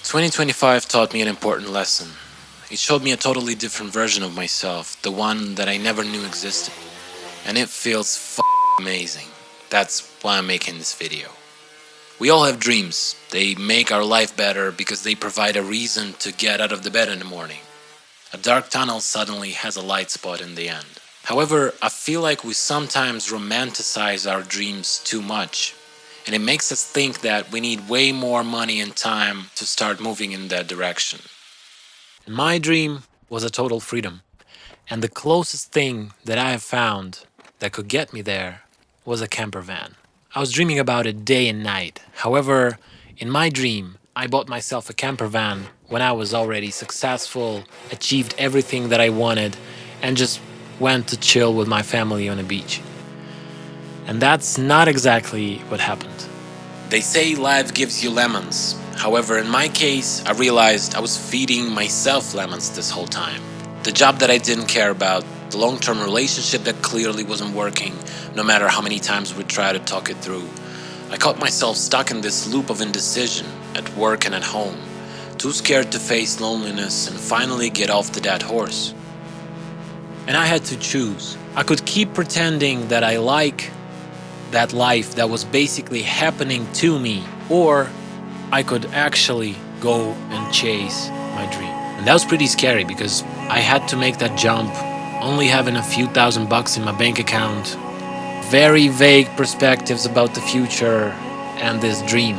2025 taught me an important lesson. It showed me a totally different version of myself, the one that I never knew existed. And it feels amazing. That's why I'm making this video. We all have dreams. They make our life better because they provide a reason to get out of the bed in the morning. A dark tunnel suddenly has a light spot in the end. However, I feel like we sometimes romanticize our dreams too much, and it makes us think that we need way more money and time to start moving in that direction. My dream was a total freedom, and the closest thing that I have found that could get me there was a camper van. I was dreaming about it day and night. However, in my dream, I bought myself a camper van when I was already successful, achieved everything that I wanted, and just went to chill with my family on a beach. And that's not exactly what happened. They say life gives you lemons. However, in my case, I realized I was feeding myself lemons this whole time. The job that I didn't care about, the long-term relationship that clearly wasn't working, no matter how many times we tried to talk it through. I caught myself stuck in this loop of indecision, at work and at home, too scared to face loneliness and finally get off the dead horse. And I had to choose. I could keep pretending that I like that life that was basically happening to me, or I could actually go and chase my dream. And that was pretty scary because I had to make that jump, only having a few $1,000s in my bank account, very vague perspectives about the future, and this dream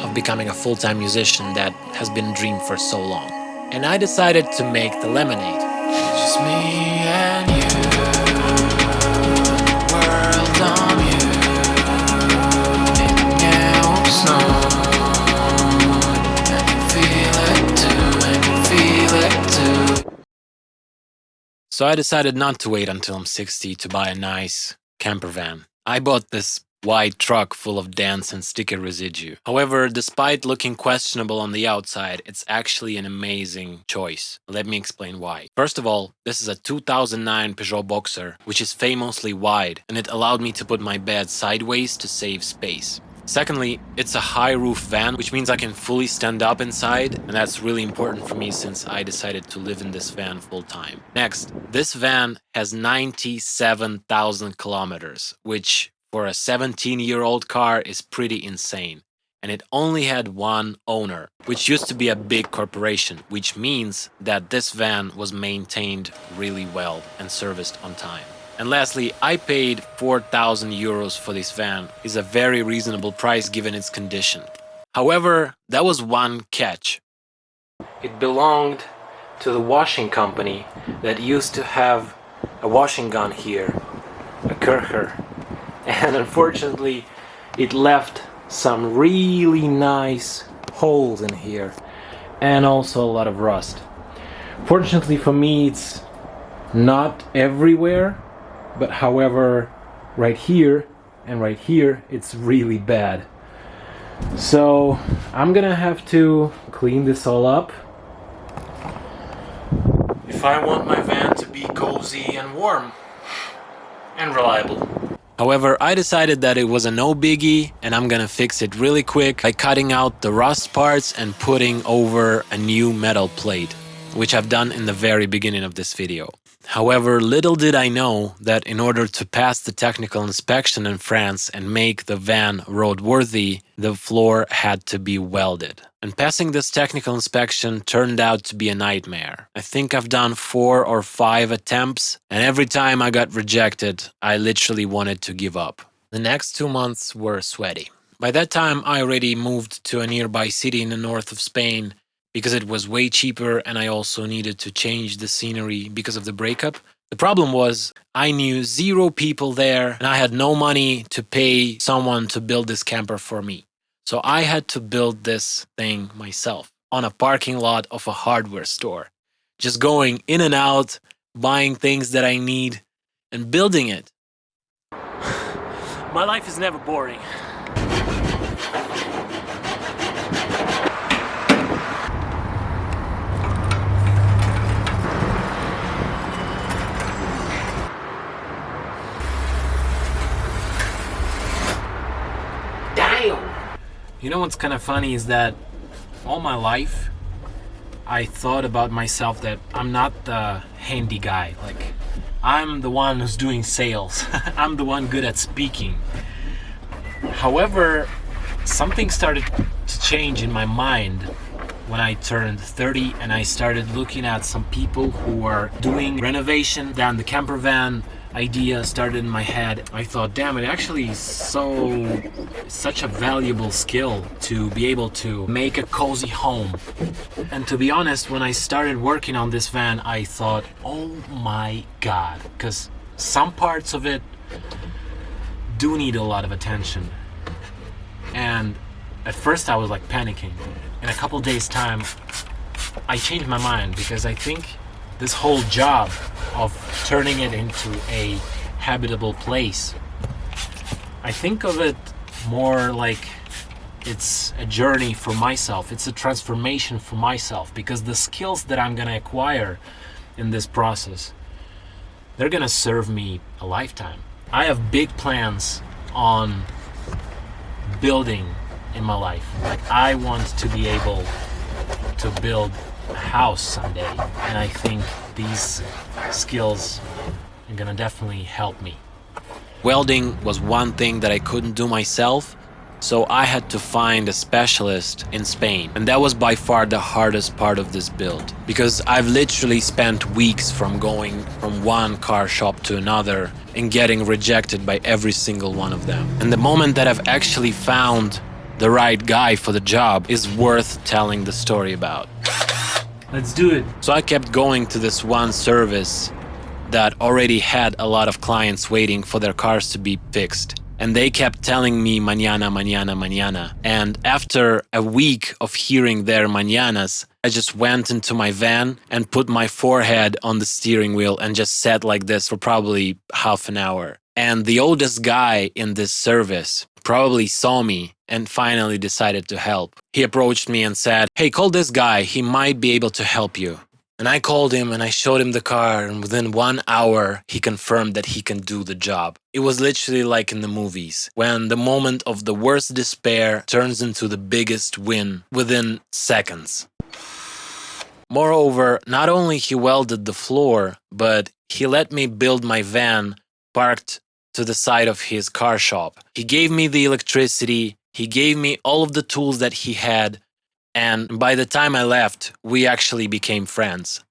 of becoming a full-time musician that has been a dream for so long. And I decided to make the lemonade. Just me and you, world on you. So I decided not to wait until I'm 60 to buy a nice camper van. I bought this white truck full of dents and sticker residue. However, despite looking questionable on the outside, it's actually an amazing choice. Let me explain why. First of all, this is a 2009 Peugeot Boxer, which is famously wide, and it allowed me to put my bed sideways to save space. Secondly, it's a high roof van, which means I can fully stand up inside, and that's really important for me since I decided to live in this van full time. Next, this van has 97,000 kilometers, which for a 17-year-old car is pretty insane. And it only had one owner, which used to be a big corporation, which means that this van was maintained really well and serviced on time. And lastly, I paid 4,000 euros for this van. It's a very reasonable price given its condition. However, that was one catch. It belonged to the washing company that used to have a washing gun here, a Kircher. And unfortunately, it left some really nice holes in here and also a lot of rust. Fortunately for me, it's not everywhere. But however, right here and right here, it's really bad. So I'm gonna have to clean this all up if I want my van to be cozy and warm and reliable. However, I decided that it was a no biggie and I'm gonna fix it really quick by cutting out the rust parts and putting over a new metal plate, which I've done in the very beginning of this video. However, little did I know that in order to pass the technical inspection in France and make the van roadworthy, the floor had to be welded. And passing this technical inspection turned out to be a nightmare. I think I've done 4 or 5 attempts, and every time I got rejected, I literally wanted to give up. The next 2 months were sweaty. By that time, I already moved to a nearby city in the north of Spain, because it was way cheaper and I also needed to change the scenery because of the breakup. The problem was I knew 0 people there and I had no money to pay someone to build this camper for me. So I had to build this thing myself on a parking lot of a hardware store. Just going in and out, buying things that I need and building it. My life is never boring. You know what's kind of funny is that All my life, I thought about myself that I'm not the handy guy. Like, I'm the one who's doing sales. I'm the one good at speaking. However, something started to change in my mind when I turned 30 and I started looking at some people who were doing renovation. Then the camper van idea started in my head. I thought, damn, it actually is such a valuable skill to be able to make a cozy home. And to be honest, when I started working on this van, I thought, oh my god, because some parts of it do need a lot of attention. And at first I was like panicking. In a couple days time, I changed my mind because I think this whole job of turning it into a habitable place, I think of it more like it's a journey for myself. It's a transformation for myself, because the skills that I'm gonna acquire in this process, they're gonna serve me a lifetime. I have big plans on building in my life. Like, I want to be able to build a house someday, and I think these skills are gonna definitely help me. Welding was one thing that I couldn't do myself, so I had to find a specialist in Spain. And that was by far the hardest part of this build, because I've literally spent weeks from going from one car shop to another and getting rejected by every single one of them. And the moment that I've actually found the right guy for the job is worth telling the story about. Let's do it. So I kept going to this one service that already had a lot of clients waiting for their cars to be fixed. And they kept telling me mañana, mañana, mañana. And after a week of hearing their mañanas, I just went into my van and put my forehead on the steering wheel and just sat like this for probably half an hour. And the oldest guy in this service probably saw me and finally decided to help. He approached me and said, "Hey, call this guy, he might be able to help you." And I called him and I showed him the car, and within 1 hour, he confirmed that he can do the job. It was literally like in the movies, when the moment of the worst despair turns into the biggest win within seconds. Moreover, not only he welded the floor, but he let me build my van parked to the side of his car shop. He gave me the electricity, he gave me all of the tools that he had, and by the time I left, we actually became friends.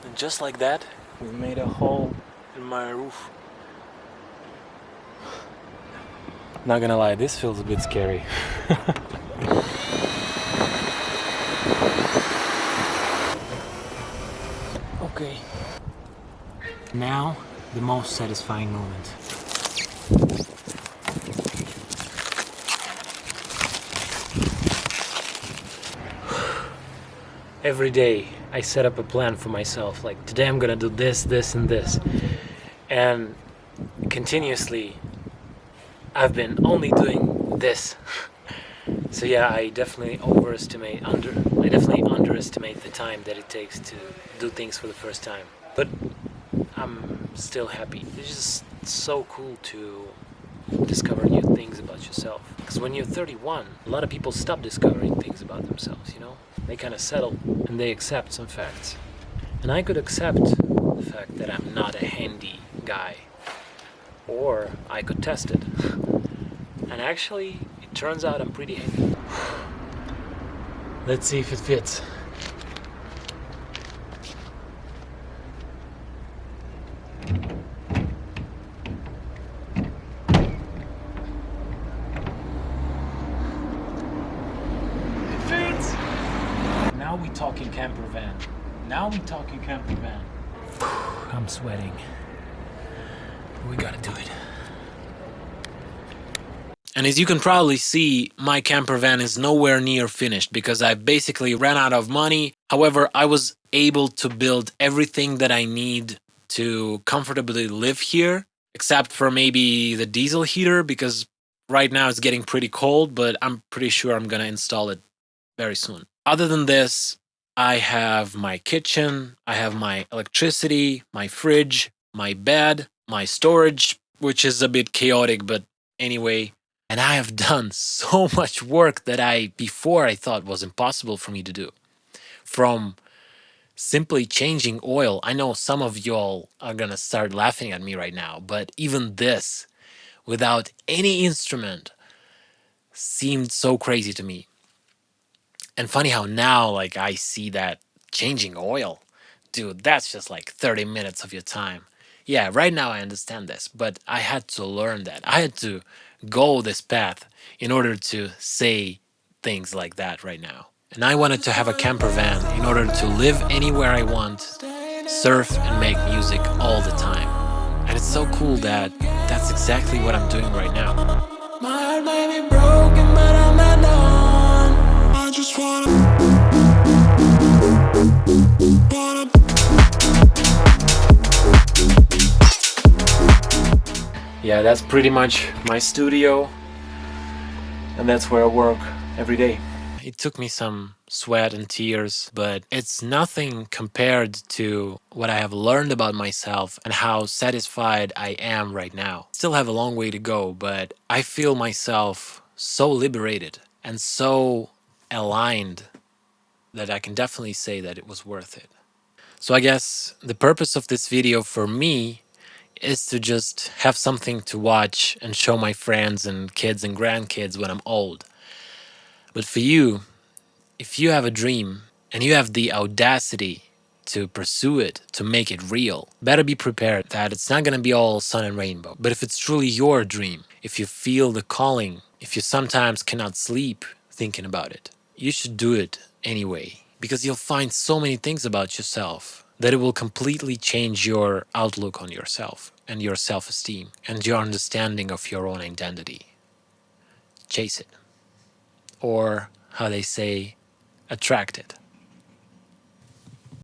And just like that, we've made a hole in my roof. Not gonna lie, this feels a bit scary. Okay. Now, the most satisfying moment. Every day, I set up a plan for myself. Like, today I'm gonna do this, this, and this. And continuously, I've been only doing this. So yeah, I definitely underestimate the time that it takes to do things for the first time. But I'm still happy. It's just so cool to discover new things about yourself. Because when you're 31, a lot of people stop discovering things about themselves, you know? They kind of settle and they accept some facts. And I could accept the fact that I'm not a handy guy. Or I could test it. And actually, it turns out I'm pretty handy. Let's see if it fits. Now we talking camper van. I'm sweating. We gotta do it. And as you can probably see, my camper van is nowhere near finished because I basically ran out of money. However, I was able to build everything that I need to comfortably live here, except for maybe the diesel heater, because right now it's getting pretty cold, but I'm pretty sure I'm gonna install it very soon. Other than this, I have my kitchen, I have my electricity, my fridge, my bed, my storage, which is a bit chaotic, but anyway. And I have done so much work that before I thought was impossible for me to do. From simply changing oil. I know some of y'all are gonna start laughing at me right now, but even this, without any instrument, seemed so crazy to me. And funny how now, like, I see that changing oil, dude, that's just like 30 minutes of your time. Yeah, right now I understand this, but I had to learn that. I had to go this path in order to say things like that right now. And I wanted to have a camper van in order to live anywhere I want, surf and make music all the time. And it's so cool that that's exactly what I'm doing right now. My heart may be broken, but I'm not done. I just wanna Yeah, that's pretty much my studio, and that's where I work every day. It took me some sweat and tears, but it's nothing compared to what I have learned about myself and how satisfied I am right now. Still have a long way to go, but I feel myself so liberated and so aligned that I can definitely say that it was worth it. So I guess the purpose of this video for me is to just have something to watch and show my friends and kids and grandkids when I'm old. But for you, if you have a dream and you have the audacity to pursue it, to make it real, better be prepared that it's not going to be all sun and rainbow. But if it's truly your dream, if you feel the calling, if you sometimes cannot sleep thinking about it, you should do it anyway, because you'll find so many things about yourself that it will completely change your outlook on yourself and your self-esteem and your understanding of your own identity. Chase it. Or, how they say, attract it.